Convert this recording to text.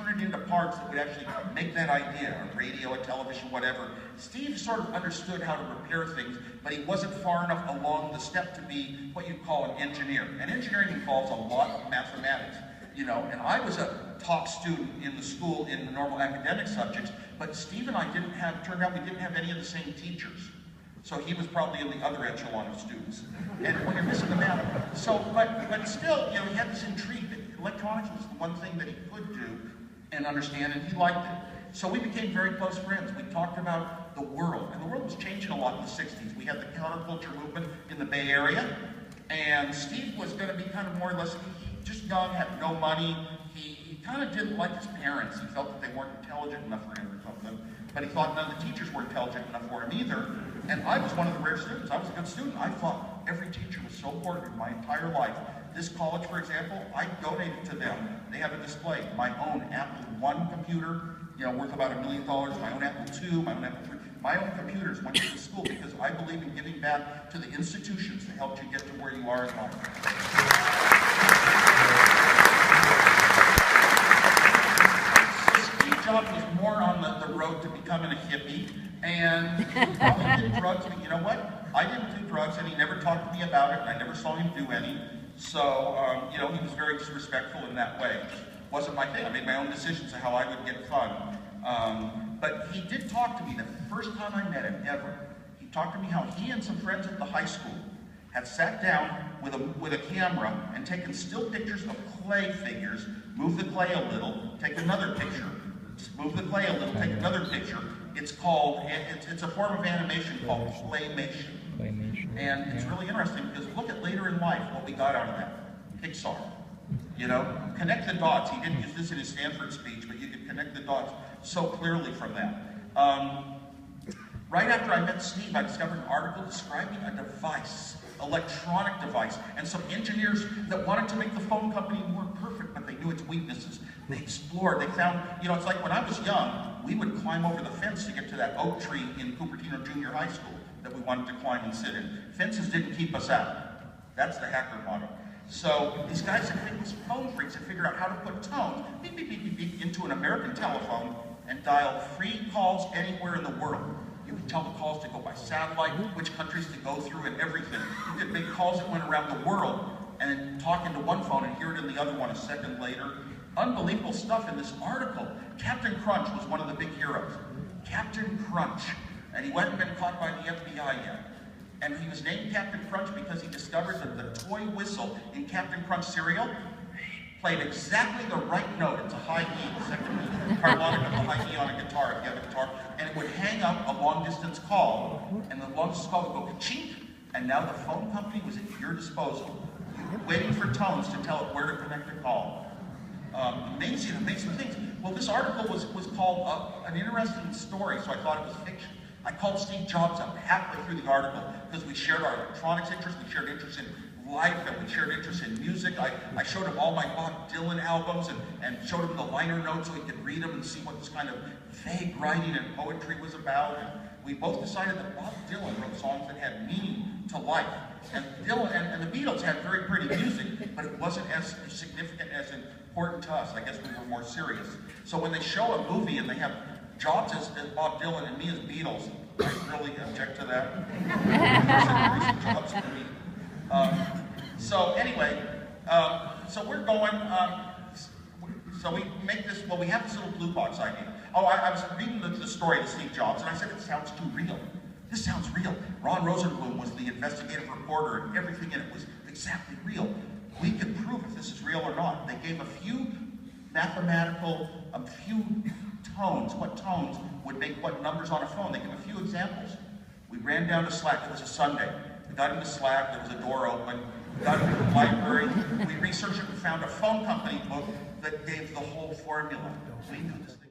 turn it into parts that would actually make that idea, a radio, a television, whatever. Steve sort of understood how to repair things, but he wasn't far enough along the step to be what you'd call an engineer. And engineering involves a lot of mathematics, you know, and I was a top student in the school in the normal academic subjects, but Steve and I turned out we didn't have any of the same teachers. So he was probably in the other echelon of students. And when you're missing the math, so, but still, you know, he had this intrigue that electronics was the one thing that he could do and understand, and he liked it. So we became very close friends. We talked about the world, and the world was changing a lot in the 60s. We had the counterculture movement in the Bay Area, and Steve was going to be kind of more or less, just young, had no money. He kind of didn't like his parents. He felt that they weren't intelligent enough for him or something, but he thought none of the teachers were intelligent enough for him either. And I was one of the rare students. I was a good student. I thought every teacher was so important in my entire life. This college, for example, I donated to them. They have a display. My own Apple I computer, you know, worth about $1 million. My own Apple II, my own Apple III. My own computers went to the school because I believe in giving back to the institutions that helped you get to where you are in life. Steve Jobs was more on the road to becoming a hippie. And he probably did drugs, but you know what? I didn't do drugs, and he never talked to me about it, and I never saw him do any. So, you know, he was very disrespectful in that way. It just wasn't my thing. I made my own decisions of how I would get fun. But he did talk to me the first time I met him, ever. He talked to me how he and some friends at the high school had sat down with a camera and taken still pictures of clay figures, moved the clay a little, take another picture, move the clay a little, take another picture. It's a form of animation called claymation. And it's really interesting because look at later in life what we got out of that. Pixar. You know, connect the dots. He didn't use this in his Stanford speech, but you could connect the dots so clearly from that. Right after I met Steve, I discovered an article describing a device, electronic device, and some engineers that wanted to make the phone company more perfect, but they knew its weaknesses. They explored, they found, you know, it's like when I was young, we would climb over the fence to get to that oak tree in Cupertino Junior High School that we wanted to climb and sit in. Fences didn't keep us out. That's the hacker motto. So these guys these phone freaks had figured out how to put tones, beep, beep, beep, beep, beep, into an American telephone and dial free calls anywhere in the world. You could tell the calls to go by satellite, which countries to go through, and everything. You could make calls that went around the world and then talk into one phone and hear it in the other one a second later. Unbelievable stuff in this article. Captain Crunch was one of the big heroes. Captain Crunch. And he hadn't been caught by the FBI yet. And he was named Captain Crunch because he discovered that the toy whistle in Captain Crunch cereal played exactly the right note. It's a high E, the second harmonic of the high E on a guitar, if you have a guitar. And it would hang up a long-distance call, and the long-distance call would go ka-chink, and now the phone company was at your disposal, waiting for tones to tell it where to connect the call. Amazing things. Well, this article was called an interesting story, so I thought it was fiction. I called Steve Jobs up halfway through the article because we shared our electronics interests, we shared interest in life, and we shared interest in music. I showed him all my Bob Dylan albums and showed him the liner notes so he could read them and see what this kind of vague writing and poetry was about. And we both decided that Bob Dylan wrote songs that had meaning to life. And Dylan and the Beatles had very pretty music, but it wasn't as significant, as important to us. I guess we were more serious. So when they show a movie and they have Jobs as Bob Dylan and me as Beatles, I really object to that. Jobs for me. So anyway, so we're going, so we make this, well, we have this little blue box idea. Oh, I was reading the story of Steve Jobs, and I said, it sounds too real. This sounds real. Ron Rosenblum was the investigative reporter, and everything in it was exactly real. We can prove if this is real or not. They gave a few mathematical, a few tones, what tones would make what numbers on a phone. They gave a few examples. We ran down to Slack. It was a Sunday. We got into Slack. There was a door open. We got into the library. We researched it. We found a phone company book that gave the whole formula. We knew this thing.